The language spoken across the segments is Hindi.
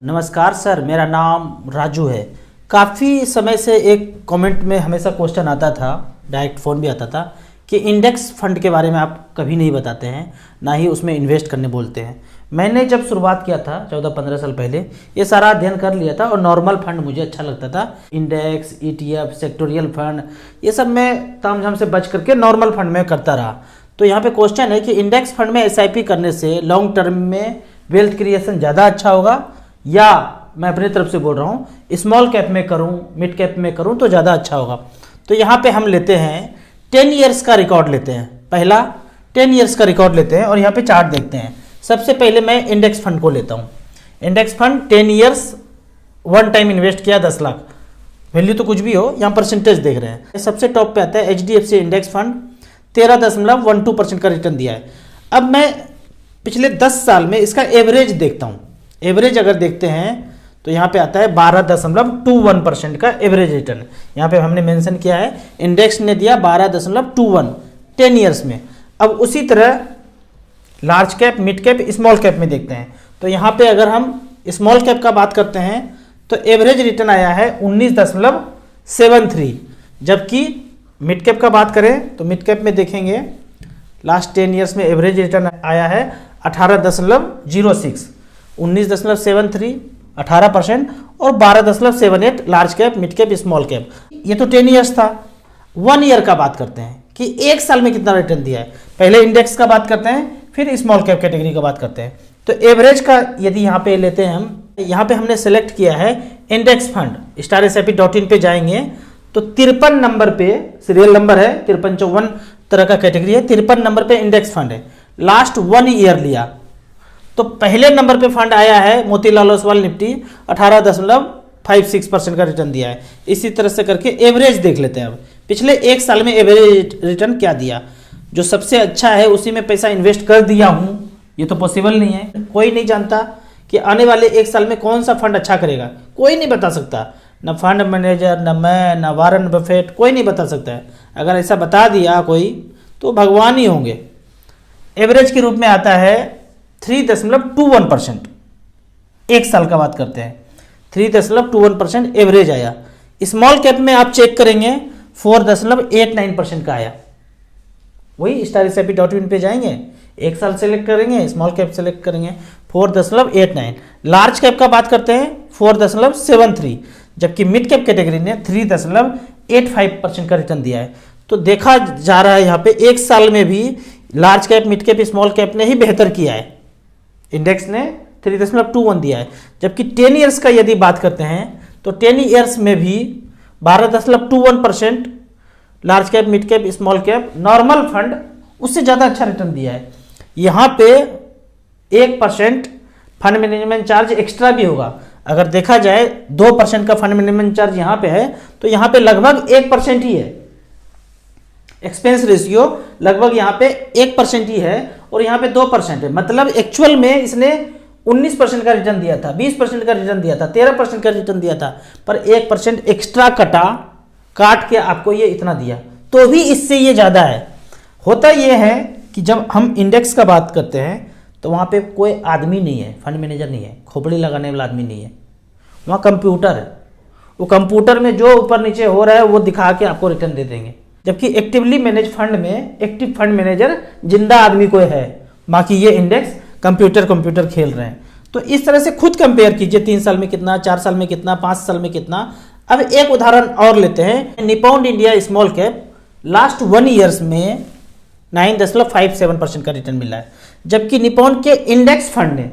नमस्कार सर, मेरा नाम राजू है। काफ़ी समय से एक कमेंट में हमेशा क्वेश्चन आता था, डायरेक्ट फ़ोन भी आता था कि इंडेक्स फंड के बारे में आप कभी नहीं बताते हैं, ना ही उसमें इन्वेस्ट करने बोलते हैं। मैंने जब शुरुआत किया था 14-15 साल पहले, ये सारा अध्ययन कर लिया था और नॉर्मल फंड मुझे अच्छा लगता था। इंडेक्स, ETF, सेक्टोरियल फंड, ये सब मैं तामझाम से बच करके नॉर्मल फंड में करता रहा। तो यहाँ पे क्वेश्चन है कि इंडेक्स फंड में SIP करने से लॉन्ग टर्म में वेल्थ क्रिएशन ज़्यादा अच्छा होगा, या मैं अपनी तरफ से बोल रहा हूँ स्मॉल कैप में करूँ, मिड कैप में करूँ तो ज़्यादा अच्छा होगा। तो यहाँ पे हम लेते हैं 10 ईयर्स का रिकॉर्ड लेते हैं। पहला 10 ईयर्स का रिकॉर्ड लेते हैं और यहाँ पे चार्ट देखते हैं। सबसे पहले मैं इंडेक्स फंड को लेता हूँ। Index fund 10 years, one time invest किया 10 लाख, वैल्यू तो कुछ भी हो, यहाँ परसेंटेज देख रहे हैं। सबसे टॉप पे आता है HDFC इंडेक्स फंड, 13.12% का रिटर्न दिया है। अब मैं पिछले 10 साल में इसका एवरेज देखता हूँ। एवरेज अगर देखते हैं तो यहाँ पे आता है 12.21% का एवरेज रिटर्न। यहाँ पे हमने मेंशन किया है, इंडेक्स ने दिया 12.21 10 ईयर्स में। अब उसी तरह large cap, mid cap, small cap में देखते हैं। तो यहाँ पे अगर हम स्मॉल कैप का बात करते हैं तो एवरेज रिटर्न आया है 19.73, जबकि मिड कैप का बात करें तो मिड कैप में देखेंगे लास्ट 10 ईयर्स में एवरेज रिटर्न आया है 18.06, 19.73 18% और 12.78 large cap, mid cap, small cap. ये तो 10 ईयर्स था। 1 ईयर का बात करते हैं कि एक साल में कितना रिटर्न दिया है। पहले इंडेक्स का बात करते हैं, फिर स्मॉल कैप कैटेगरी का बात करते हैं। तो एवरेज का यदि यहाँ पे लेते हैं हम, यहाँ पे हमने सेलेक्ट किया है इंडेक्स फंड। StarSIP.in पे जाएंगे तो 53 नंबर पे सीरियल नंबर है, 53-54 तरह का कैटेगरी है, 53 नंबर पे इंडेक्स फंड है। लास्ट 1 ईयर लिया तो पहले नंबर पे फंड आया है मोतीलाल ओसवाल निफ्टी, 18.56% का रिटर्न दिया है। इसी तरह से करके एवरेज देख लेते हैं। अब पिछले एक साल में एवरेज रिटर्न क्या दिया, जो सबसे अच्छा है उसी में पैसा इन्वेस्ट कर दिया हूं। ये तो पॉसिबल नहीं है। कोई नहीं जानता कि आने वाले एक साल में कौन सा फंड अच्छा करेगा, कोई नहीं बता सकता। न फंड मैनेजर, न मैं, न वारन बफेट, कोई नहीं बता सकता है। अगर ऐसा बता दिया कोई तो भगवान ही होंगे। एवरेज के रूप में आता है 3.21%। एक साल का बात करते हैं, 3.21% एवरेज आया। स्मॉल कैप में आप चेक करेंगे 4.89% का आया। वही StarSIP.in पे जाएंगे, एक साल सेलेक्ट करेंगे, स्मॉल कैप सेलेक्ट करेंगे, 4.89। लार्ज कैप का बात करते हैं 4.73, जबकि मिड कैप कैटेगरी ने 3.85% का रिटर्न दिया है। तो देखा जा रहा है यहाँ पे एक साल में भी large cap, mid cap, small cap ने ही बेहतर किया है। इंडेक्स ने 3.21 दिया है। जबकि 10 ईयर्स का यदि बात करते हैं तो 10 ईयर्स में भी 12.21% large cap, mid cap, small cap, normal fund उससे ज़्यादा अच्छा रिटर्न दिया है। यहाँ पे 1% फंड मैनेजमेंट चार्ज एक्स्ट्रा भी होगा। अगर देखा जाए 2% का फंड मैनेजमेंट चार्ज यहाँ पे है तो यहाँ पे लगभग 1% ही है। एक्सपेंस रेशियो लगभग यहाँ पे 1% ही है और यहाँ पे 2% है। मतलब एक्चुअल में इसने 19% का रिटर्न दिया था, 20% का रिटर्न दिया था, 13% का रिटर्न दिया था, पर 1% एक्स्ट्रा काट के आपको ये इतना दिया, तो भी इससे ये ज़्यादा है। होता ये है कि जब हम इंडेक्स का बात करते हैं तो वहाँ पे कोई आदमी नहीं है, फंड मैनेजर नहीं है, खोपड़ी लगाने वाला आदमी नहीं है, वहाँ कंप्यूटर है। वो कंप्यूटर में जो ऊपर नीचे हो रहा है वो दिखा के आपको रिटर्न दे देंगे। जबकि एक्टिवली मैनेज फंड में एक्टिव फंड मैनेजर जिंदा आदमी कोई है, बाकी ये इंडेक्स कंप्यूटर खेल रहे हैं। तो इस तरह से खुद कंपेयर कीजिए, 3 साल में कितना, 4 साल में कितना, 5 साल में कितना। अब एक उदाहरण और लेते हैं। Nippon India small cap last 1 years में 9.57% का रिटर्न मिला है। जबकि निप्पॉन के इंडेक्स फंड ने,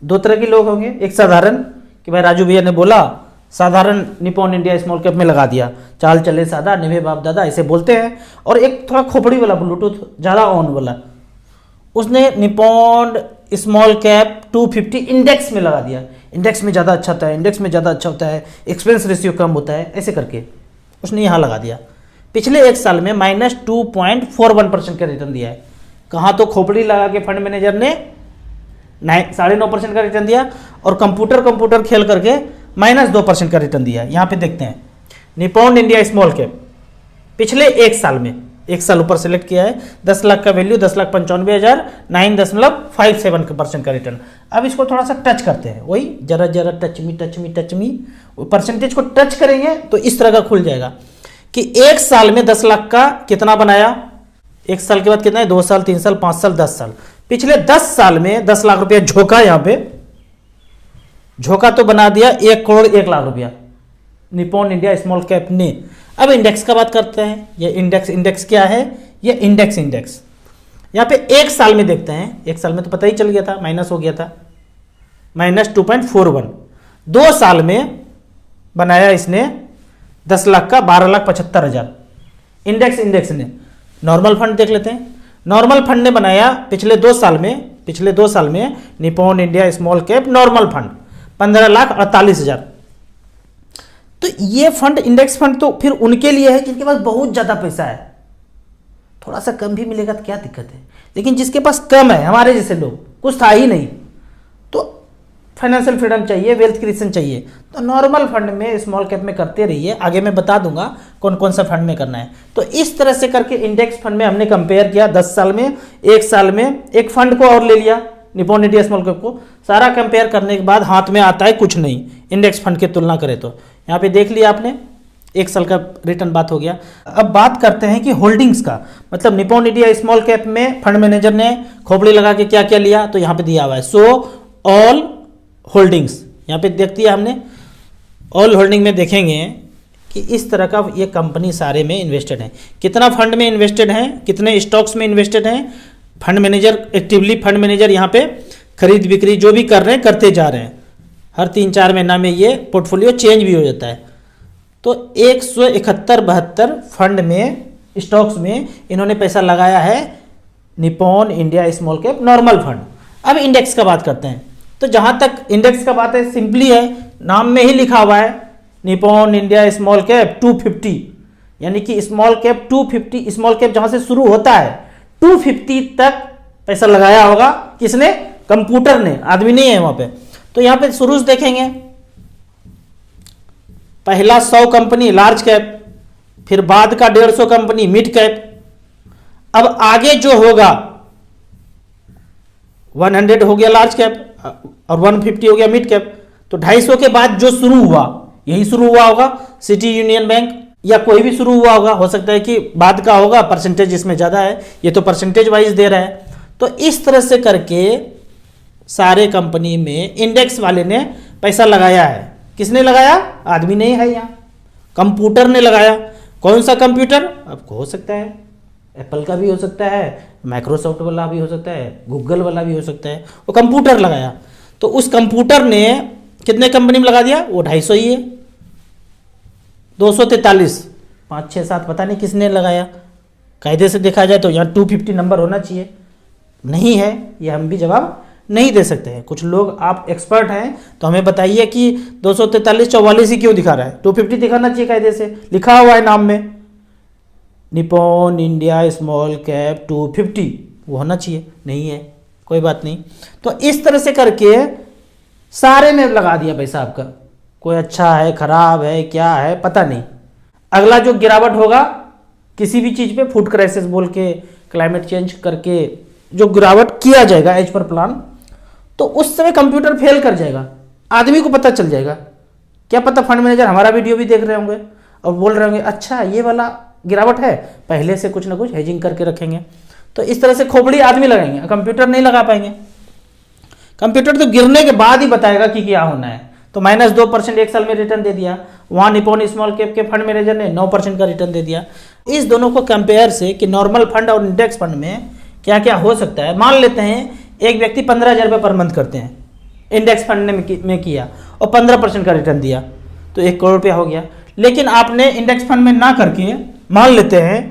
दो तरह के लोग होंगे, एक साधारण कि भाई राजू भैया ने बोला साधारण निप्पॉन इंडिया स्मॉल कैप में लगा दिया, चाल चले सादा, निभे बाप दादा, ऐसे बोलते हैं। और एक थोड़ा खोपड़ी वाला, ब्लूटूथ ज़्यादा ऑन वाला, उसने निप्पॉन स्मॉल कैप 250 इंडेक्स में लगा दिया। इंडेक्स में ज़्यादा अच्छा होता है, इंडेक्स में ज़्यादा अच्छा होता है, एक्सपेंस रेशियो कम होता है, ऐसे करके उसने यहाँ लगा दिया। पिछले एक साल में -2.41% का रिटर्न दिया है। कहाँ तो खोपड़ी लगा के फंड मैनेजर ने 9.5% का रिटर्न दिया और कंप्यूटर खेल करके -2% का रिटर्न दिया। यहाँ पे देखते हैं निप्पॉन इंडिया स्मॉल कैप पिछले एक साल में एक साल ऊपर सेलेक्ट किया है, 10 लाख का वैल्यू 10,95,000, 9.57% का रिटर्न। अब इसको थोड़ा सा टच करते हैं, वही जरा जरा टच मी परसेंटेज को टच करेंगे तो इस तरह का खुल जाएगा कि एक साल में 10 लाख का कितना बनाया, एक साल के बाद कितना है, 2 साल, 3 साल, 5 साल, 10 साल, पिछले 10 साल में 10 लाख रुपया झोंका, यहां पे झोंका तो बना दिया 1 करोड़ 1 लाख रुपया निप्पॉन इंडिया स्मॉल कैप ने। अब इंडेक्स का बात करते हैं, ये इंडेक्स क्या है, ये इंडेक्स यहां पे एक साल में देखते हैं, एक साल में तो पता ही चल गया था, माइनस हो गया था, -2.41। 2 साल में बनाया इसने 10 लाख का 12,75,000 इंडेक्स ने। नॉर्मल फंड देख लेते हैं, नॉर्मल फंड ने बनाया पिछले 2 साल में Nippon India small cap normal fund 15,48,000। तो ये फंड इंडेक्स फंड तो फिर उनके लिए है जिनके पास बहुत ज्यादा पैसा है, थोड़ा सा कम भी मिलेगा तो क्या दिक्कत है, लेकिन जिसके पास कम है, हमारे जैसे लोग, कुछ था ही नहीं, तो फाइनेंशियल फ्रीडम चाहिए, वेल्थ क्रिएशन चाहिए, तो नॉर्मल फंड में स्मॉल कैप में करते रहिए। आगे मैं बता दूंगा कौन कौन सा फंड में करना है। तो इस तरह से करके इंडेक्स फंड में हमने कंपेयर किया 10 साल में, एक साल में, एक फंड को और ले लिया निप्पॉन इंडिया स्मॉल कैप को, सारा कंपेयर करने के बाद हाथ में आता है कुछ नहीं, इंडेक्स फंड की तुलना करें तो यहाँ पे देख लिया आपने, एक साल का रिटर्न बात हो गया। अब बात करते हैं कि होल्डिंग्स का, मतलब निप्पॉन इंडिया स्मॉल कैप में फंड मैनेजर ने खोपड़ी लगा के क्या क्या लिया, तो यहाँ पे दिया हुआ है सो ऑल होल्डिंग्स, यहाँ पे देख दिया हमने। ऑल होल्डिंग में देखेंगे कि इस तरह का ये कंपनी सारे में इन्वेस्टेड है, कितना फंड में इन्वेस्टेड है, कितने स्टॉक्स में इन्वेस्टेड हैं, fund manager actively fund manager यहाँ पे खरीद बिक्री जो भी कर रहे हैं करते जा रहे हैं, हर 3-4 महीना में ये पोर्टफोलियो चेंज भी हो जाता है। तो 171-72 फंड में, स्टॉक्स में इन्होंने पैसा लगाया है Nippon India small cap normal fund. अब इंडेक्स का बात करते हैं, तो जहां तक इंडेक्स का बात है, सिंपली है, नाम में ही लिखा हुआ है निप्पॉन इंडिया स्मॉल कैप 250, यानी कि स्मॉल कैप 250, स्मॉल कैप जहां से शुरू होता है 250 तक पैसा लगाया होगा, किसने, कंप्यूटर ने, आदमी नहीं है वहां पे। तो यहां पे शुरू से देखेंगे, पहला 100 कंपनी लार्ज कैप, फिर बाद का 150 कंपनी मिड कैप, अब आगे जो होगा 100 हो गया लार्ज कैप और 150 हो गया मिड कैप। तो 250 के बाद जो शुरू हुआ, यही शुरू हुआ होगा, सिटी यूनियन बैंक या कोई भी शुरू हुआ होगा, हो सकता है कि बाद का होगा, परसेंटेज इसमें ज्यादा है, ये तो परसेंटेज वाइज दे रहा है। तो इस तरह से करके सारे कंपनी में इंडेक्स वाले ने पैसा लगाया है। किसने लगाया, आदमी नहीं है, यहाँ कंप्यूटर ने लगाया। कौन सा कंप्यूटर, आपको हो सकता है एप्पल का भी हो सकता है, माइक्रोसॉफ्ट वाला भी हो सकता है, गूगल वाला भी हो सकता है, वो कंप्यूटर लगाया। तो उस कंप्यूटर ने कितने कंपनी में लगा दिया, वो 250 ही है, 243, 5, 6, 7 पता नहीं किसने लगाया। कायदे से देखा जाए तो यहाँ 250 नंबर होना चाहिए, नहीं है, ये हम भी जवाब नहीं दे सकते हैं। कुछ लोग आप एक्सपर्ट हैं तो हमें बताइए कि 243, 44 ही क्यों दिखा रहा है, 250 दिखाना चाहिए, कायदे से लिखा हुआ है नाम में निप्पॉन इंडिया स्मॉल कैप 250, वो होना चाहिए, नहीं है, कोई बात नहीं। तो इस तरह से करके सारे में लगा दिया पैसा आपका, कोई अच्छा है खराब है क्या है पता नहीं। अगला जो गिरावट होगा किसी भी चीज पे, फूड क्राइसिस बोल के, क्लाइमेट चेंज करके जो गिरावट किया जाएगा एज पर प्लान, तो उस समय कंप्यूटर फेल कर जाएगा, आदमी को पता चल जाएगा। क्या पता फंड मैनेजर हमारा वीडियो भी देख रहे होंगे और बोल रहे होंगे अच्छा ये वाला गिरावट है, पहले से कुछ ना कुछ हेजिंग करके रखेंगे। तो इस तरह से खोपड़ी आदमी लगाएंगे, कंप्यूटर नहीं लगा पाएंगे। कंप्यूटर तो गिरने के बाद ही बताएगा कि क्या होना है। तो -2% एक साल में रिटर्न दे दिया, वहां निप्पॉन स्मॉल कैप के फंड मैनेजर ने 9% का रिटर्न दे दिया। इस दोनों को कंपेयर से कि नॉर्मल फंड और इंडेक्स फंड में क्या क्या हो सकता है। मान लेते हैं एक व्यक्ति 15,000 रुपये पर मंथ करते हैं, इंडेक्स फंड में किया और 15% का रिटर्न दिया, तो 1 करोड़ रुपया हो गया। लेकिन आपने इंडेक्स फंड में ना करके मान लेते हैं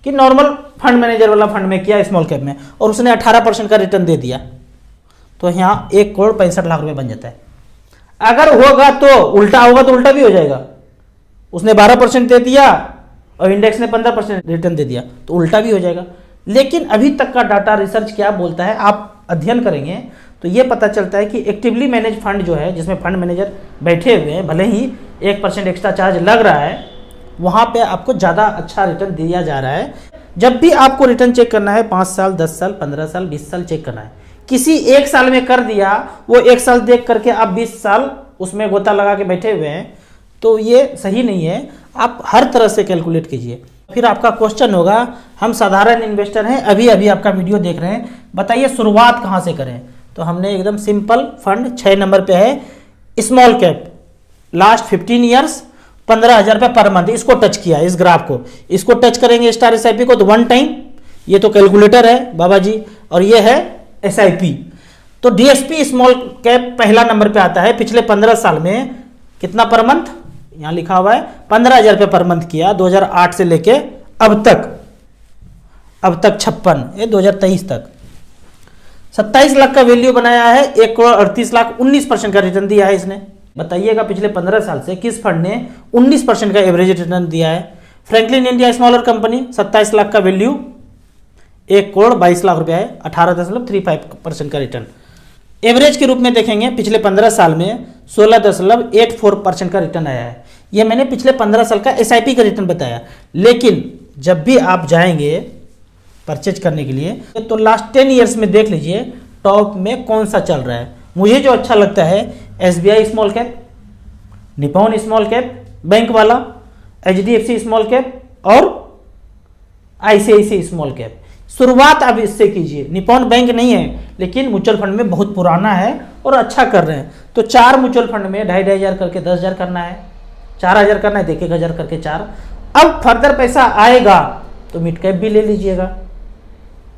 कि नॉर्मल फंड मैनेजर वाला फंड में किया स्मॉल कैप में और उसने 18% का रिटर्न दे दिया, तो यहाँ 1,65,00,000 रुपये बन जाता है। अगर होगा तो उल्टा होगा, तो उल्टा भी हो जाएगा, उसने 12% दे दिया और इंडेक्स ने 15% रिटर्न दे दिया, तो उल्टा भी हो जाएगा। लेकिन अभी तक का डाटा रिसर्च क्या बोलता है, आप अध्ययन करेंगे तो ये पता चलता है कि एक्टिवली मैनेज फंड जो है, जिसमें फंड मैनेजर बैठे हुए हैं, भले ही 1% एक्स्ट्रा चार्ज लग रहा है, वहाँ पे आपको ज़्यादा अच्छा रिटर्न दिया जा रहा है। जब भी आपको रिटर्न चेक करना है 5 साल, 10 साल, 15 साल, 20 साल चेक करना है। किसी एक साल में कर दिया, वो एक साल देख करके आप 20 साल उसमें गोता लगा के बैठे हुए हैं, तो ये सही नहीं है। आप हर तरह से कैलकुलेट कीजिए। फिर आपका क्वेश्चन होगा, हम साधारण इन्वेस्टर हैं, अभी अभी आपका वीडियो देख रहे हैं, बताइए शुरुआत कहाँ से करें। तो हमने एकदम सिंपल फंड 6 नंबर पे है, स्मॉल कैप, लास्ट 15 ईयर्स, 15,000 रुपये पर मंथ, इसको टच किया, इस ग्राफ को, इसको टच करेंगे स्टार SIP को तो 1 टाइम, ये तो कैलकुलेटर है बाबा जी, और ये है SIP। तो DSP स्मॉल कैप पहला नंबर पे आता है। पिछले 15 साल में कितना पर मंथ, यहाँ लिखा हुआ है 15,000 रुपये पर मंथ किया, 2008 से लेके अब तक 56, ये 2023 तक 27 लाख का वैल्यू बनाया है, 1,38,00,000, 19% का रिटर्न दिया है इसने। बताइएगा पिछले 15 साल से किस फंड ने 19% का एवरेज रिटर्न दिया है। Franklin India smaller company 27 lakh का वैल्यू, 1,22,00,000 रुपया है, 18.35% का रिटर्न। एवरेज के रूप में देखेंगे पिछले 15 साल में 16.84% का रिटर्न आया है। यह मैंने पिछले 15 साल का SIP का रिटर्न बताया। लेकिन जब भी आप जाएंगे परचेज करने के लिए तो लास्ट 10 ईयर्स में देख लीजिए टॉप में कौन सा चल रहा है। मुझे जो अच्छा लगता है SBI small cap, Nippon small cap bank वाला, HDFC स्मॉल कैप और ICICI स्मॉल कैप। शुरुआत आप इससे कीजिए। निपॉन बैंक नहीं है लेकिन म्यूचुअल फंड में बहुत पुराना है और अच्छा कर रहे हैं। तो 4 म्यूचुअल फंड में 2,500 करके 10,000 करना है, 4,000 करना है, 1,000 करके 4। अब फर्दर पैसा आएगा तो मिड कैप भी ले लीजिएगा,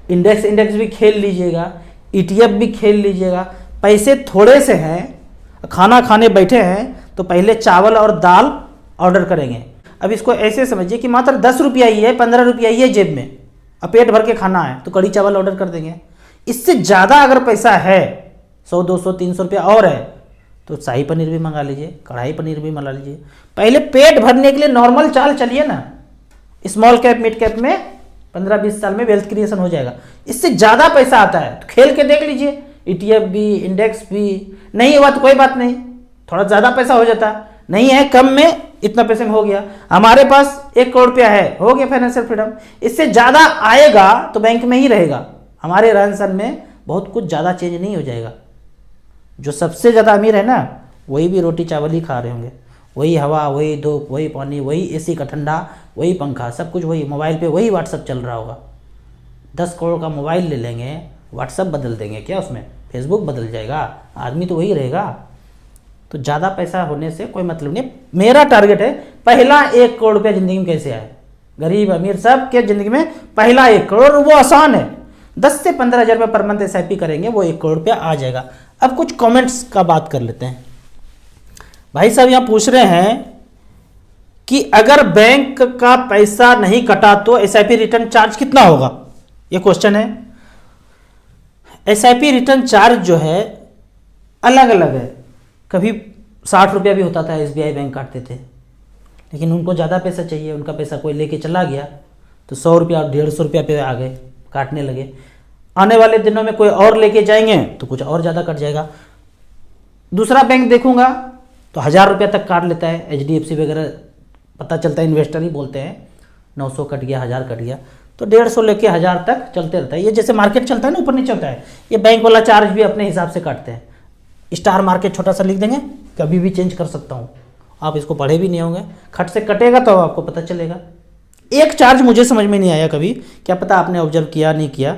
इंडेक्स भी खेल लीजिएगा, ETF भी खेल लीजिएगा। पैसे थोड़े से हैं, खाना खाने बैठे हैं तो पहले चावल और दाल ऑर्डर करेंगे। अब इसको ऐसे समझिए कि मात्र 10 रुपया ही है, 15 रुपया ही है जेब में, अब पेट भर के खाना है तो कड़ी चावल ऑर्डर कर देंगे। इससे ज़्यादा अगर पैसा है 100, 200, 300 रुपया और है तो शाही पनीर भी मंगा लीजिए, कढ़ाई पनीर भी मंगा लीजिए। पहले पेट भरने के लिए नॉर्मल चाल चलिए ना। स्मॉल कैप मिड कैप में 15-20 साल में वेल्थ क्रिएशन हो जाएगा। इससे ज़्यादा पैसा आता है तो खेल के देख लीजिए, ETF भी, इंडेक्स भी। नहीं हुआ तो कोई बात नहीं, थोड़ा ज़्यादा पैसा हो जाता, नहीं है कम में इतना पैसे में हो गया। हमारे पास 1 करोड़ रुपया है, हो गया फाइनेंशियल फ्रीडम। इससे ज़्यादा आएगा तो बैंक में ही रहेगा, हमारे रहन सहन में बहुत कुछ ज़्यादा चेंज नहीं हो जाएगा। जो सबसे ज़्यादा अमीर है ना वही भी रोटी चावल ही खा रहे होंगे, वही हवा, वही धूप, वही पानी, वही AC का ठंडा, वही पंखा, सब कुछ वही, मोबाइल पे वही व्हाट्सअप चल रहा होगा। 10 करोड़ का मोबाइल ले लेंगे, व्हाट्सअप बदल देंगे क्या उसमें, फेसबुक बदल जाएगा, आदमी तो वही रहेगा। तो ज़्यादा पैसा होने से कोई मतलब नहीं। मेरा टारगेट है पहला 1 करोड़ रुपया ज़िंदगी में कैसे आए, गरीब अमीर सब के ज़िंदगी में पहला 1 करोड़, वो आसान है। 10 से 15,000 रुपये पर मंथ SIP करेंगे, वो 1 करोड़ रुपया आ जाएगा। अब कुछ कमेंट्स का बात कर लेते हैं। भाई साहब यहाँ पूछ रहे हैं कि अगर बैंक का पैसा नहीं कटा तो SIP रिटर्न चार्ज कितना होगा, ये क्वेश्चन है। SIP रिटर्न चार्ज जो है अलग अलग है। कभी 60 रुपया भी होता था, SBI बैंक काटते थे, लेकिन उनको ज़्यादा पैसा चाहिए, उनका पैसा कोई लेके चला गया तो 100 रुपया, 150 रुपया पे आ गए, काटने लगे। आने वाले दिनों में कोई और लेके जाएंगे तो कुछ और ज़्यादा कट जाएगा। दूसरा बैंक देखूंगा तो 1,000 रुपया तक काट लेता है, HDFC वगैरह, पता चलता है इन्वेस्टर ही बोलते हैं 900 कट गया, 1,000 कट गया, तो 150 लेके 1,000 तक चलते रहता है। ये जैसे मार्केट चलता है ना, ऊपर नीचे होता है, ये बैंक वाला चार्ज भी अपने हिसाब से काटते हैं। स्टार मार्केट छोटा सा लिख देंगे, कभी भी चेंज कर सकता हूँ, आप इसको पढ़े भी नहीं होंगे, खट से कटेगा तो आपको पता चलेगा। एक चार्ज मुझे समझ में नहीं आया कभी, क्या पता आपने ऑब्जर्व किया नहीं किया।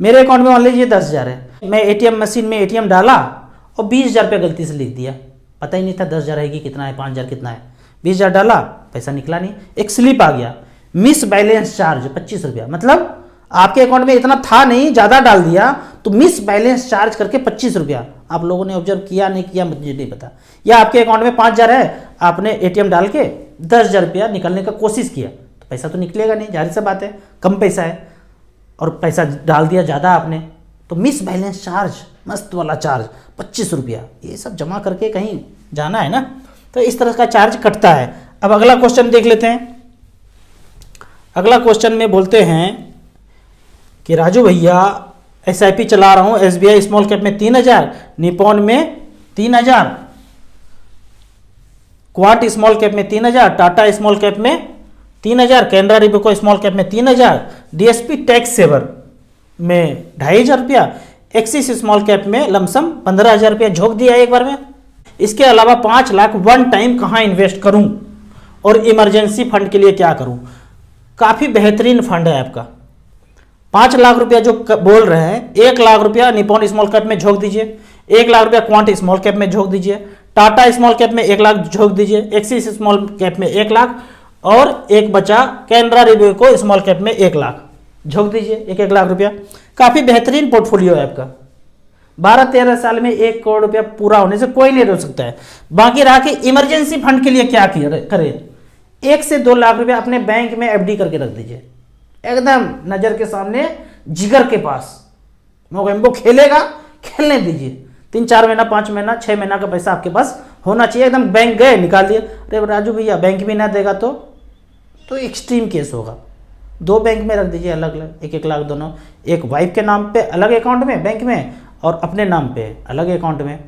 मेरे अकाउंट में मान लीजिए 10,000 है, मैं ATM मशीन में ATM डाला और 20,000 रुपया गलती से लिख दिया, पता ही नहीं था 10,000 है कि कितना है, 5,000 कितना है। 20,000 डाला, पैसा निकला नहीं, एक स्लिप आ गया, मिस बैलेंस चार्ज 25 रुपया, मतलब आपके अकाउंट में इतना था नहीं, ज़्यादा डाल दिया तो मिस बैलेंस चार्ज करके 25 रुपया। आप लोगों ने ऑब्जर्व किया नहीं किया मुझे नहीं पता। या आपके अकाउंट में 5,000 है, आपने ATM डाल के 10,000 रुपया निकालने का कोशिश किया तो पैसा तो निकलेगा नहीं, जाहिर सी बात है, कम पैसा है और पैसा डाल दिया ज़्यादा आपने, तो मिस बैलेंस चार्ज, मस्त वाला चार्ज 25 रुपया, ये सब जमा करके कहीं जाना है ना, तो इस तरह का चार्ज कटता है। अब अगला क्वेश्चन देख लेते हैं। अगला क्वेश्चन में बोलते हैं कि राजू भैया SIP चला रहा हूँ, SBI स्मॉल कैप में 3,000, निपॉन में 3,000, क्वांट स्मॉल कैप में 3000, टाटा स्मॉल कैप में 3000, कैनरा रिबको स्मॉल कैप में 3000, डीएसपी टैक्स सेवर में 2500 रुपया, एक्सिस स्मॉल कैप में लमसम 15,000 रुपया झोंक दिया एक बार में। इसके अलावा 5 लाख वन टाइम कहाँ इन्वेस्ट करूं और इमरजेंसी फंड के लिए क्या करूं। काफ़ी बेहतरीन फंड है आपका। 5 लाख रुपया जो बोल रहे हैं, 1 लाख रुपया निपॉन स्मॉल कैप में झोंक दीजिए, 1 लाख रुपया क्वांट स्मॉल कैप में झोंक दीजिए, टाटा स्मॉल कैप में 1 लाख झोंक दीजिए, एक्सिस स्मॉल कैप में 1 लाख और एक बचा कैनरा रिबको स्मॉल कैप में 1 लाख झोंक दीजिए, 1-1 लाख रुपया। काफ़ी बेहतरीन पोर्टफोलियो है आपका। 12-13 साल में 1 करोड़ रुपया पूरा होने से कोई नहीं रोक सकता है। बाकी रहा कि इमरजेंसी फंड के लिए क्या करें। 1 से 2 लाख रुपया अपने बैंक में एफडी करके रख दीजिए, एकदम नज़र के सामने, जिगर के पास। मोगेम्बो खेलेगा, खेलने दीजिए। 3-4 महीना, 5 महीना, 6 महीना का पैसा आपके पास होना चाहिए। एकदम बैंक गए, निकाल दिए। अरे राजू भैया बैंक भी ना देगा तो एक्सट्रीम केस होगा। 2 बैंक में रख दीजिए अलग अलग, 1-1 लाख दोनों। एक वाइफ के नाम पे अलग अकाउंट में बैंक में और अपने नाम पे अलग अकाउंट में।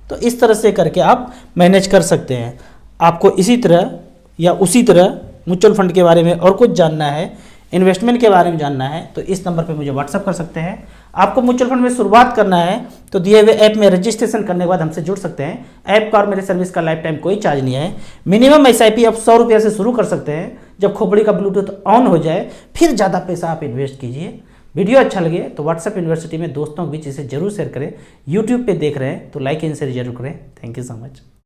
तो इस तरह से करके आप मैनेज कर सकते हैं। आपको इसी तरह या उसी तरह म्यूचुअल फंड के बारे में और कुछ जानना है, इन्वेस्टमेंट के बारे में जानना है, तो इस नंबर पे मुझे व्हाट्सअप कर सकते हैं। आपको म्यूचुअल फंड में शुरुआत करना है तो दिए हुए ऐप में रजिस्ट्रेशन करने के बाद हमसे जुड़ सकते हैं। ऐप का और मेरे सर्विस का लाइफ टाइम कोई चार्ज नहीं है। मिनिमम एसआईपी आप 100 रुपये से शुरू कर सकते हैं। जब खोपड़ी का ब्लूटूथ ऑन हो जाए फिर ज़्यादा पैसा आप इन्वेस्ट कीजिए। वीडियो अच्छा लगे तो व्हाट्सएप यूनिवर्सिटी में दोस्तों के बीच इसे जरूर शेयर करें। यूट्यूब पे देख रहे हैं तो लाइक एंड शेयर जरूर करें। Thank you so much.